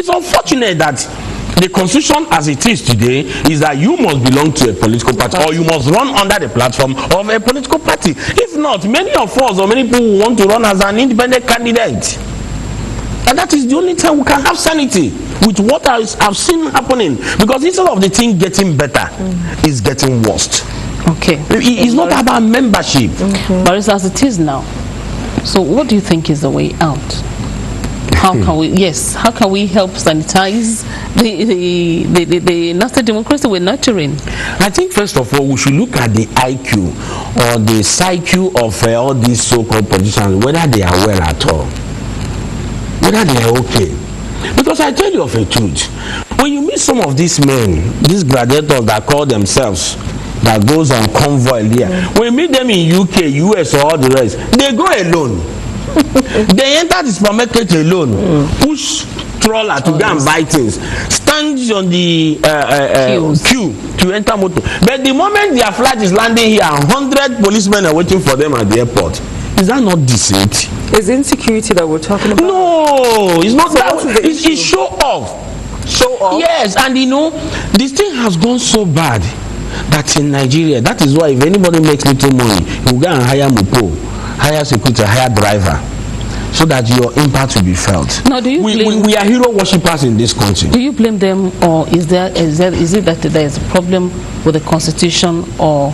unfortunate that the constitution as it is today is that you must belong to a political party or you must run under the platform of a political party. If not, many of us or many people who want to run as an independent candidate. And that is the only time we can have sanity with what I've seen happening. Because instead of the thing getting better, it's getting worse. Okay. It's not about membership. But it's as it is now. So what do you think is the way out? How can we how can we help sanitize the nasty democracy we're nurturing? I think first of all we should look at the IQ or the psyche of all these so-called politicians, whether they are well at all, whether they are okay. Because I tell you of a truth, when you meet some of these men, these gladiators that call themselves, that goes on convoy here, when you meet them in UK, US or all the rest, they go alone. They enter the supermarket alone, push trawler to go and buy things, stand on the queue to enter motor. But the moment their flight is landing here, 100 policemen are waiting for them at the airport. Is that not deceit? Is insecurity that we're talking about? No, it's not So that. what is the It's show off. Show off? Yes, and you know, this thing has gone so bad that in Nigeria, that is why if anybody makes little money, you go and hire mopo, hire security, hire driver, so that your impact will be felt. Now, do you we are hero worshippers in this country. Do you blame them, or is it that there is a problem with the constitution or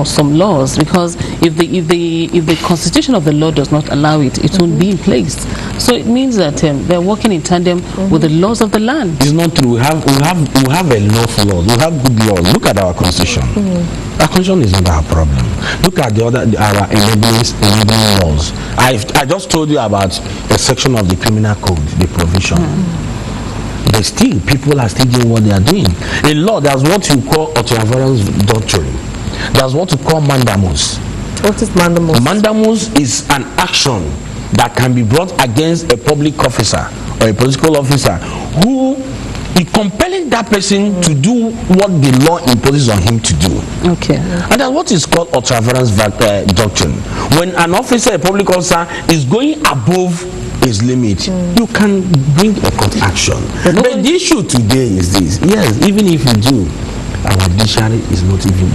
some laws? Because if the constitution of the law does not allow it, it won't be in place. So it means that they're working in tandem with the laws of the land. It's not true. We have enough laws. We have good laws. Look at our constitution. Our constitution is not our problem. Look at our enabling laws. I just told you about a section of the criminal code, the provision. But still, people are still doing what they are doing. In law, there's what you call ultravirus doctrine. There's what you call mandamus. What is mandamus? Mandamus is an action that can be brought against a public officer or a political officer who is compelling that person to do what the law imposes on him to do. Okay. And that's what is called ultravirus doctrine. When an officer, a public officer, is going above his limit, you can bring a court action. But the issue today is this. Yes, even if you do, our judiciary is not even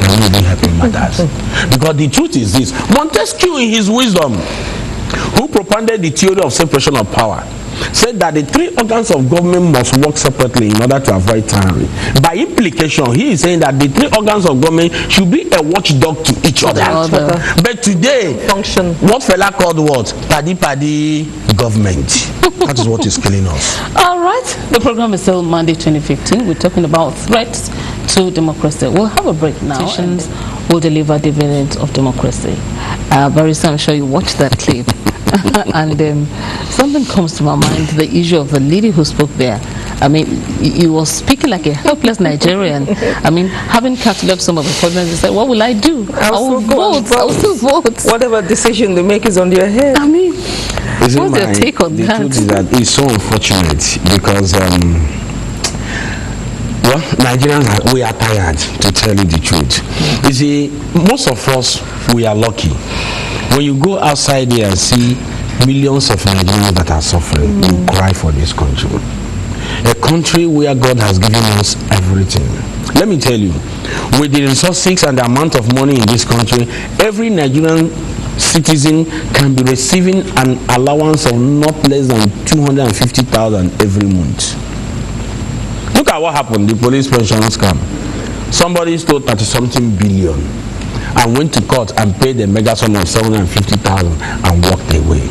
helping matters. Because the truth is this: Montesquieu, in his wisdom, who propounded the theory of separation of power, said that the three organs of government must work separately in order to avoid tyranny. By implication, he is saying that the three organs of government should be a watchdog to each other. But today, what fella called what? Paddy government. That is what is killing us. All right. The program is still Monday 2015. We're talking about threats to democracy. We'll have a break now. Politicians will deliver dividends of democracy. Barrister, I'm sure you watched that clip. And something comes to my mind, the issue of the lady who spoke there. I mean, he was speaking like a helpless Nigerian. I mean, having calculated up some of the problems, he said, what will I do? I will vote. I will still vote. Whatever decision they make is on their head. I mean, what's your take on that? The truth is that it's so unfortunate because well, Nigerians, we are tired, to tell you the truth. You see, most of us, we are lucky. When you go outside there and see millions of Nigerians that are suffering, you cry for this country. A country where God has given us everything. Let me tell you, with the resources and the amount of money in this country, every Nigerian citizen can be receiving an allowance of not less than 250,000 every month. Look at what happened, the police pension scam. Somebody stole 30-something billion and went to court and paid a mega sum of 750,000 and walked away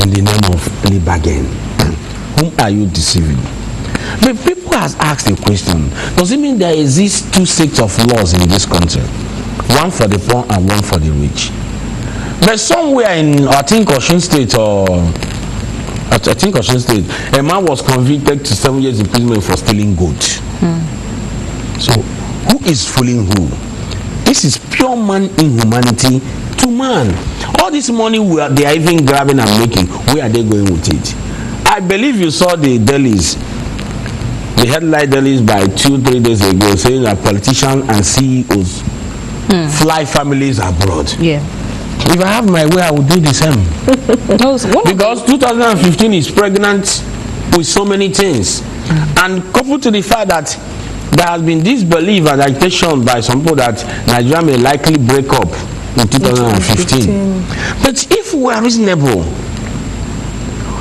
in the name of plea bargain. Whom are you deceiving? But people have asked a question. Does it mean there exist two sets of laws in this country? One for the poor and one for the rich. But somewhere in, I think, Osun State, a man was convicted to 7 years imprisonment for stealing gold. So, who is fooling who? This is pure man inhumanity to man. All this money they are even grabbing and making, where are they going with it? I believe you saw the dailies, the headline dailies by 2-3 days ago, saying that politicians and CEOs fly families abroad. Yeah. If I have my way, I will do the same. Because 2015 is pregnant with so many things. And coupled to the fact that there has been this belief and agitation by some people that Nigeria may likely break up in 2015. But if we are reasonable,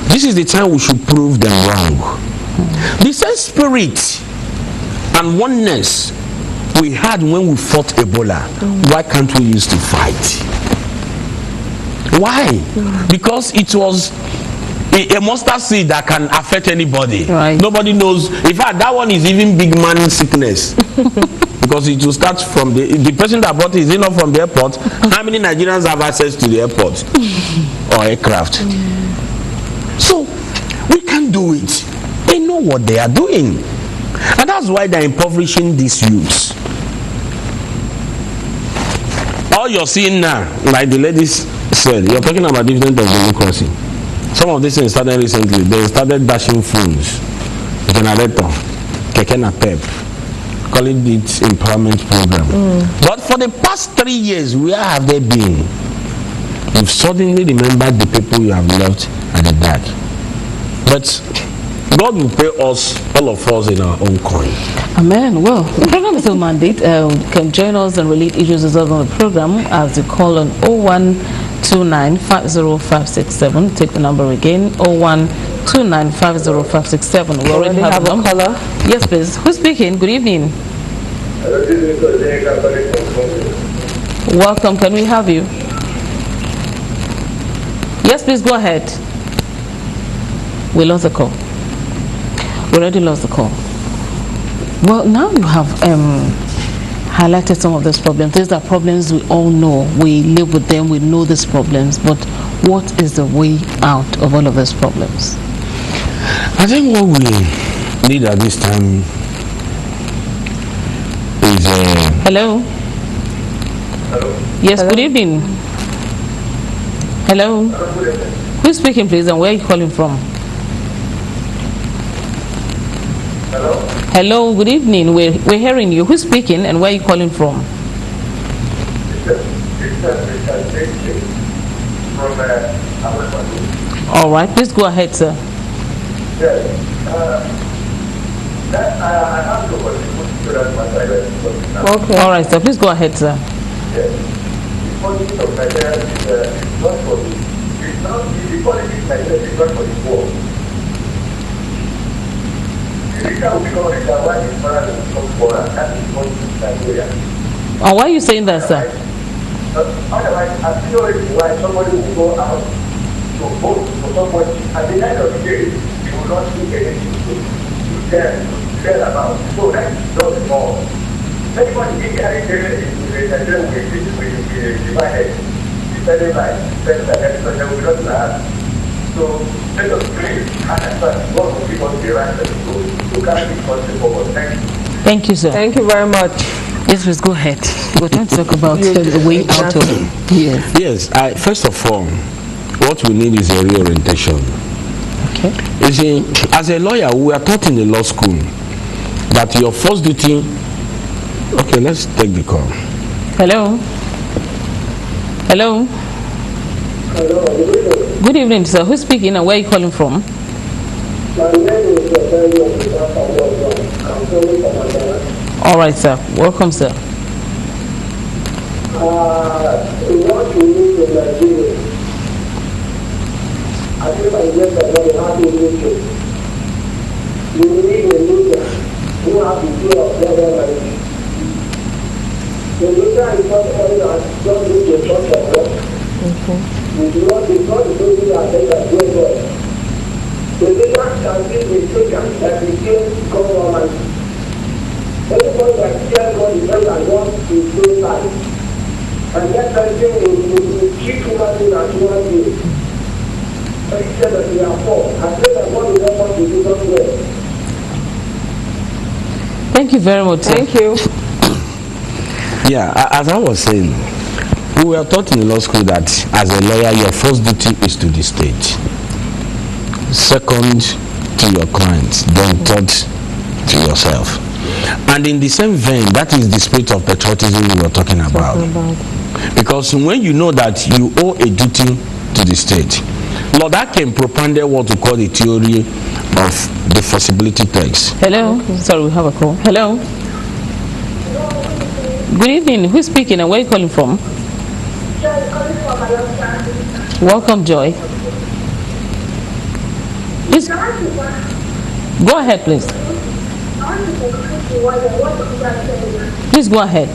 this is the time we should prove them wrong. The same spirit and oneness we had when we fought Ebola, why can't we use to fight? Why? Because it was a mustard seed that can affect anybody. Right. Nobody knows. In fact, that one is even big man sickness. Because it will start from the person that brought it is not from the airport. How many Nigerians have access to the airport or aircraft? So we can do it. They know what they are doing, and that's why they're impoverishing these youths. All you're seeing now, like the ladies said, you're talking about dividend of democracy. Some of these things started recently. They started dashing phones, generator, keke napep, calling it empowerment program. But for the past 3 years, where have they been? You've suddenly remembered the people you have left at the back. But God will pay us, all of us, in our own coin. Amen. Well, the program is still mandate. Can join us and relate issues resolved on the program as you call on 0129505667. Take the number again, 0129505667. We already have a caller. Yes, please. Who's speaking? Good evening. Welcome. Can we have you? Yes, please go ahead. We lost the call. We already lost the call. Well, now you have highlighted some of these problems. These are problems we all know. We live with them. We know these problems. But what is the way out of all of these problems? I think what we need at this time is... Hello? Hello? Yes, Hello? good evening. Hello? Who's speaking, please, and where are you calling from? Hello? Hello, good evening. We're hearing you. Who's speaking and where are you calling from? All right, please go ahead, sir. Yes. I have to Okay. All right, sir. Please go ahead, sir. Yes. The politics of Nigeria is not for the... It's not... The politics of Nigeria is not for the poor. The reason we become rich and why the foreign will become poorer, that is politics of Nigeria. Why are you saying that, sir? Otherwise, I feel why somebody will go out to vote for somebody, at the end of the day, he will not do anything to tell about. So that is not the law. Anybody in the Nigeria will be divided, depending by everybody will not have. So let us pray and accept God will give us the right to carry the country forward. Thank you. Thank you, sir. Thank you very much. Yes, please go ahead. We're going to talk about the way out of it. Yes. Yes, first of all, what we need is a reorientation. Okay. You see, as a lawyer, we are taught in the law school that your first duty... Okay, let's take the call. Hello? Hello? Hello, Good evening, sir. Who's speaking and where are you calling from? my name is I'm calling from Mandela. All right, sir. Welcome, sir. What we need in Nigeria, I think I guess that we have to leadership. We need a leader who has the fear of God Almighty. The leader is not only that God needs a church of God. We do not be God is only that they are doing God. The leader can be mistaken that he kills God Almighty. Anybody that tells God is better than God is so life. And that person will treat human being as human being. But he said that we are poor. I pray that God will help us to do that well. Thank you very much, sir. Thank you. Yeah, as I was saying, we were taught in law school that as a lawyer, your first duty is to the state. Second, to your clients. Then third, to yourself. And in the same vein, that is the spirit of patriotism we were talking about. Because when you know that you owe a duty to the state, Lord Akem propounded what we call the theory of the feasibility text. Hello. Sorry, we have a call. Hello. Good evening. Who's speaking and where are you calling from? Welcome, Joy. Please, go ahead, please. Please go ahead.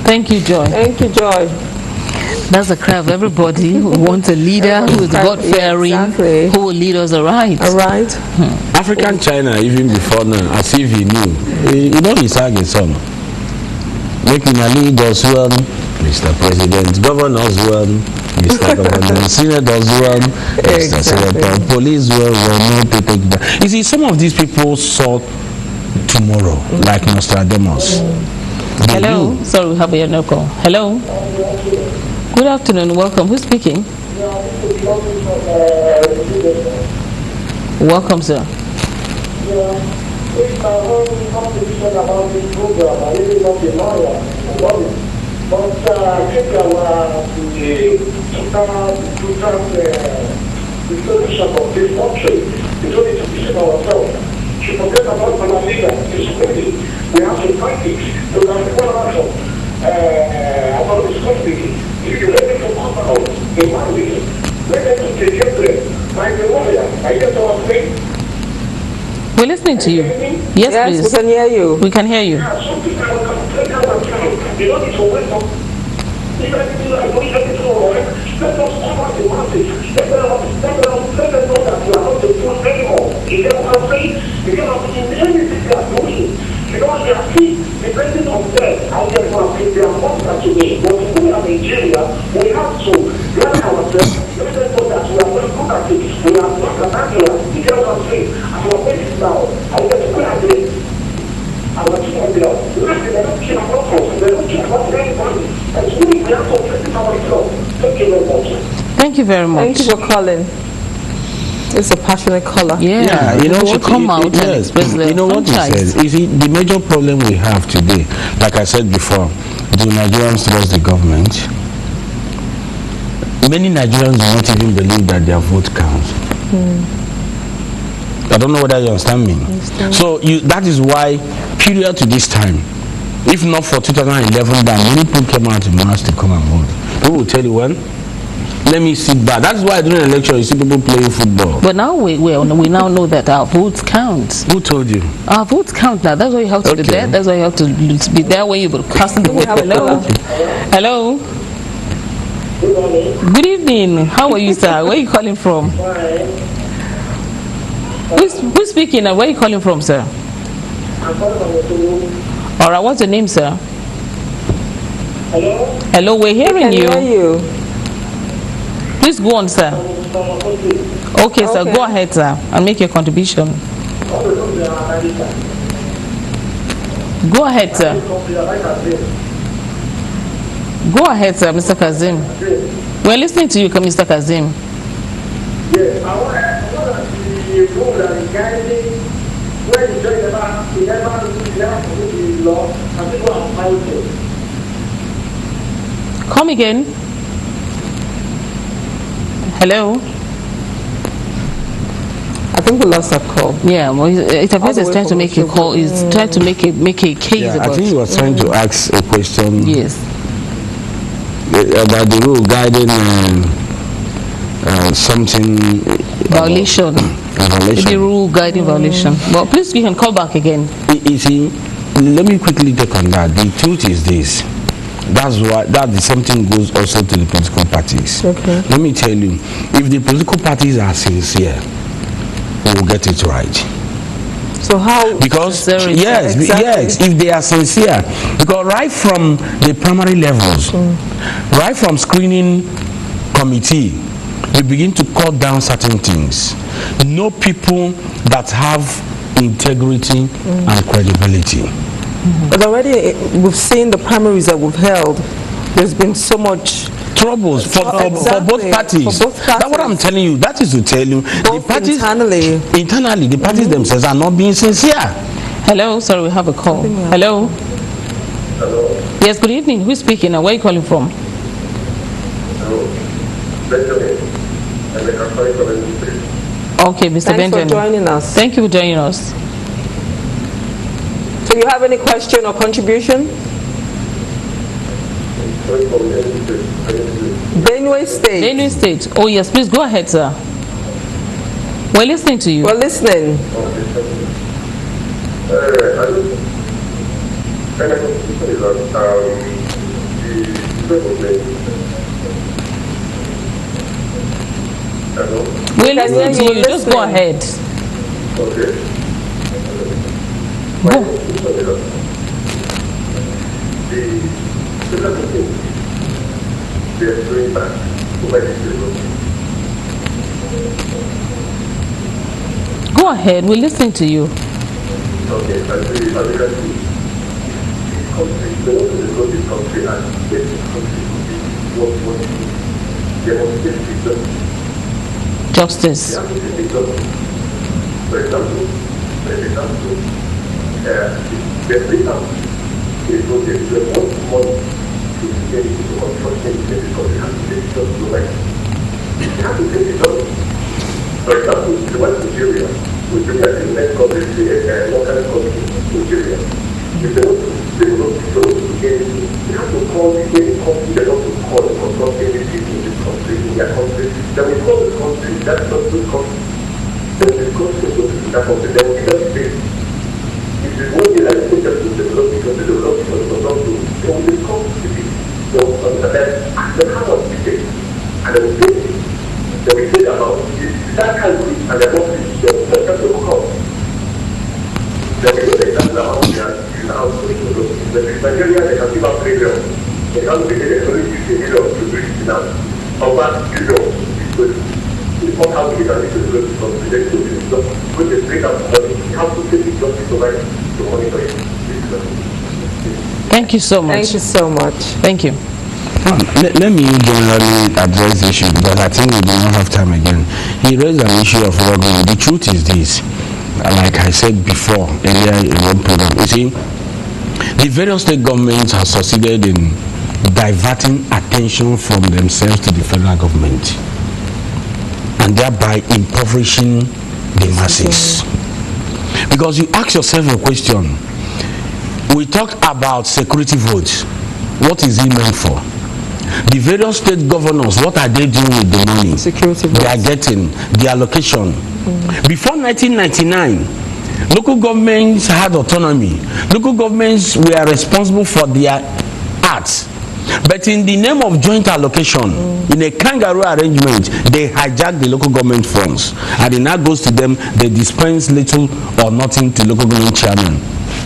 Thank you, Joy. Thank you, Joy. That's the cry of everybody who wants a leader who is God-fearing, Exactly. who will lead us aright. All right. African China, even before now, as if he knew. You know his target son. Making a lead us well, Mr. President. Govern us well, Mr. Governor. Senate us well, Mr. Senator. Police well, no protect that. You see, some of these people saw tomorrow, like Nostradamus. They Hello. knew. Sorry, we have a no call. Hello. Good afternoon. Welcome. Who's speaking? Welcome, sir. It's my own contribution about this program. I really love the lawyer about it. But I think the solution of this country is only to visit ourselves. To forget about our leader, his community. We have to fight it. So that's one action about this country. If you're ready to come out in 1 week, let them to take care of them. Like the lawyer, I get our faith. We're listening to you. Yes, Yes, please. we can hear you. We can hear you. Some people will take out of town. You don't need to wait for. Even if you are doing everything wrong, let us come out the masses. Let them know that we are not the fool anymore. You get what I'm saying? You get what I'm saying? Anything they are doing. Because they are still depending on them. How they are they are monsters to me. But we are Nigeria, we have to learn ourselves. Let them know that we are not good at it. We are not an Angela. You get what I'm saying? As we are waiting now, I get to put at it. I was saying, they're not care about us. They don't care about anybody. And so we have to protect ourselves. Thank you very much. Thank you very much. Thank you for calling. It's a passionate caller. Yeah, you know we what? should come out and Yes, express their you know what he franchise. says. You see, the major problem we have today, like I said before, do Nigerians trust the government? Many Nigerians do not even believe that their vote counts. I don't know whether you understand me. So that is why, period to this time, if not for 2011, that many people came out in mass to come and vote. People will tell you when. Let me sit back. That's why during an election you see people playing football. But now we now know that our votes count. Who told you? Our votes count now. That's why you have to be Okay. there. That's why you have to be there when you're casting the vote. Hello. Hello. Good morning. Good evening. How are you, sir? Where are you calling from? Who's speaking and where are you calling from, sir? I'm calling from the All right. What's your name, sir? Hello? Hello. We're hearing Can hear you. you. Please go on, sir. Okay, sir. Okay. Go ahead, sir, and make your contribution. Go ahead, sir. Go ahead, sir, Mr. Kazim. We're listening to you, Mr. Kazim. Yes, I want to see the rule that is guiding where you say about the never law and people are fighting. Come again. Hello. I think we lost that call. Yeah, well, it appears he's trying to make a call. He's trying to make a case Yeah, about. I think he was trying to ask a question Yes. about the rule guiding something Violation. violation. The rule guiding violation. Well, please, you can call back again. You see, let me quickly take on that. The truth is this. That's why that the same thing goes also to the political parties. Okay. Let me tell you, if the political parties are sincere, we will get it right. So how? Because Sincerity. yes, Exactly. yes, if they are sincere, because right from the primary levels, right from screening committee, we begin to cut down certain things. Know people that have integrity and credibility. But already we've seen the primaries that we've held. There's been so much troubles for both parties. That's what I'm telling you. That is to tell you the parties internally the parties themselves are not being sincere. Hello, sorry, we have a call. Hello. Hello. Yes, good evening. Who's speaking and where are you calling from? Hello. Benjamin. And I'm calling from Ministry. Okay, Mr. Thanks Benjamin. for joining us. Thank you for joining us. So you have any question or contribution? Benue State. Benue State. Oh yes, please go ahead, sir. We're listening to you. We're listening. I don't. And I can say that the government. Hello. We're listening to you. Just go ahead. Okay. Go. The government, they are doing back to my Go ahead. We're listening to you. Okay, as you can see, this country, the one who developed this country and get this country to be what demonstrate justice. Justice. They have to take justice. For example, the freedom is going to be one money to get into construction in this country. They have to take justice to right. They have to take justice. For example, the one Nigeria, which is the next country, the local country, Nigeria. If they want to develop the get into, they have to call any country, they have to call the construction in this country, in their country. Then we call the country, that's not the country. Then the country goes to that country, then we just say, if you want to like to develop because they develop because they don't do, they will become to be, they will understand, then how much we take, and then we pay it. Then we say about that country and the country, the country will come. Then we know exactly how we are using our solution to the Nigeria, they can give out 3 billion. They can't be able to use $1 million to bring it down. Over $1 billion is good. It's not how we can make it good because we need to do it. When they bring out money, we have to take it just to provide the money for it. Thank you so much. Thank you so much. Thank you. Let me generally address the issue because I think we do not have time again. He raised an issue of robbery. The truth is this, like I said before earlier in one program, you see, the various state governments have succeeded in diverting attention from themselves to the federal government and thereby impoverishing the masses. Because you ask yourself a question, we talked about security votes. What is it meant for? The various state governors, what are they doing with the money Security they are getting, the allocation? Before 1999, local governments had autonomy. Local governments were responsible for their arts. But in the name of joint allocation, in a kangaroo arrangement, they hijack the local government funds. And it now goes to them, they dispense little or nothing to local government chairmen.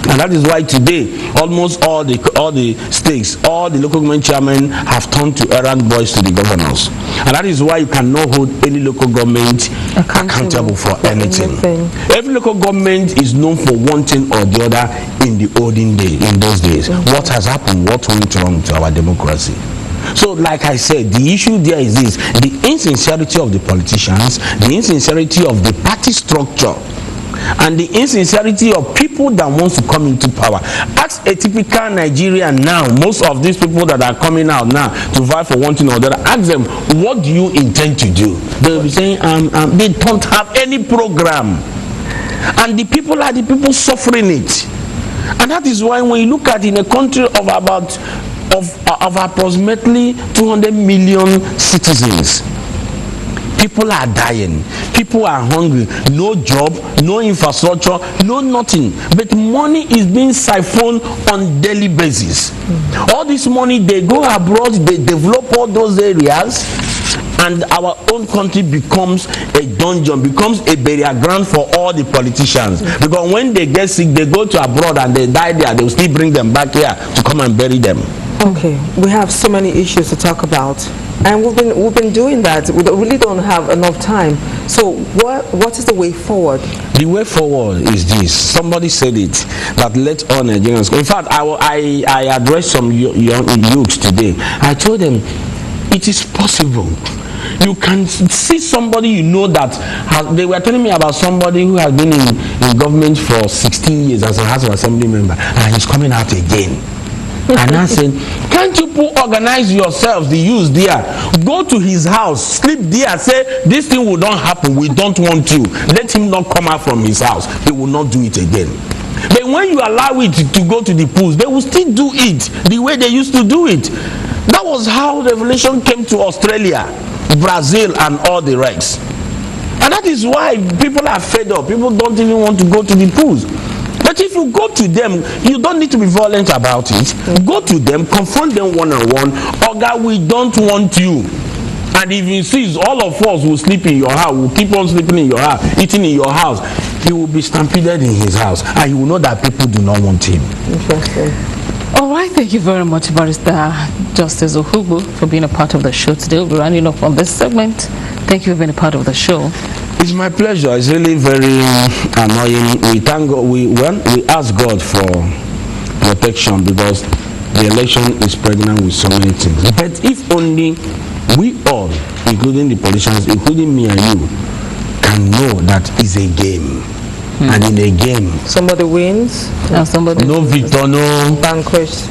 And that is why today, almost all the states, all the local government chairmen have turned to errand boys to the governors. And that is why you cannot hold any local government accountable for anything. Every local government is known for one thing or the other in the olden days, in those days. What has happened? What went wrong to our democracy? So, like I said, the issue there is this: the insincerity of the politicians, the insincerity of the party structure, and the insincerity of people that want to come into power. Ask a typical Nigerian now, most of these people that are coming out now to vie for one thing or the other, ask them, what do you intend to do? They will be saying, they don't have any program. And the people are the people suffering it. And that is why when you look at in a country of about of approximately 200 million citizens, people are dying, people are hungry, no job, no infrastructure, no nothing, but money is being siphoned on daily basis. All this money, they go abroad, they develop all those areas, and our own country becomes a dungeon, becomes a burial ground for all the politicians. Because when they get sick, they go to abroad and they die there, they will still bring them back here to come and bury them. Okay, we have so many issues to talk about, and we've been doing that. We really don't have enough time. So what is the way forward? The way forward is this. Somebody said it, that let all Nigerians go. In fact, I addressed some young youths today. I told them, It is possible. You can see somebody you know that they were telling me about somebody who has been in government for 16 years as a House of Assembly member, and he's coming out again. And I said, can't you organize yourselves, the youth there, go to his house, sleep there, say, this thing will not happen, we don't want you. Let him not come out from his house. He will not do it again. But when you allow it to go to the pools, they will still do it the way they used to do it. That was how revelation came to Australia, Brazil, and all the rest. And that is why people are fed up. People don't even want to go to the pools. But if you go to them, you don't need to be violent about it. Go to them, confront them one-on-one. Oh God, we don't want you. And if he sees all of us will sleep in your house, will keep on sleeping in your house, eating in your house, he will be stampeded in his house, and he will know that people do not want him. Interesting. All right, thank you very much, Barrister Justice Uhuegbu, for being a part of the show today. We'll be running up on this segment. Thank you for being a part of the show. It's my pleasure. It's really very annoying. We thank God. We ask God for protection because the election is pregnant with so many things. But if only we all, including the politicians, including me and you, can know that it's a game. And in a game, somebody wins and somebody no victor, no vanquished.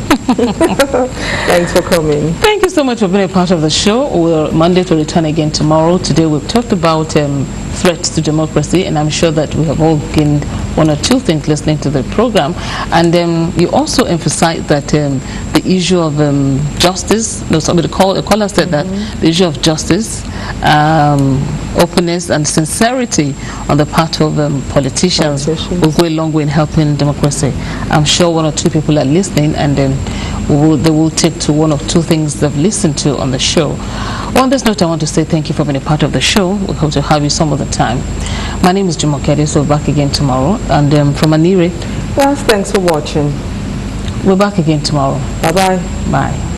Thanks for coming. Thank you so much for being a part of the show. We're Monday to return again tomorrow. Today we've talked about threats to democracy, and I'm sure that we have all gained one or two things listening to the program. And you also emphasized that the issue of justice, somebody called said that the issue of justice, openness and sincerity on the part of politicians will go a long way in helping democracy. I'm sure one or two people are listening, and they will take to one or two things they've listened to on the show. On this note, I want to say thank you for being a part of the show. We hope to have you some of the time. My name is Jumokede, so we're back again tomorrow. And from Anire. Yes, thanks for watching. We're back again tomorrow. Bye-bye. Bye.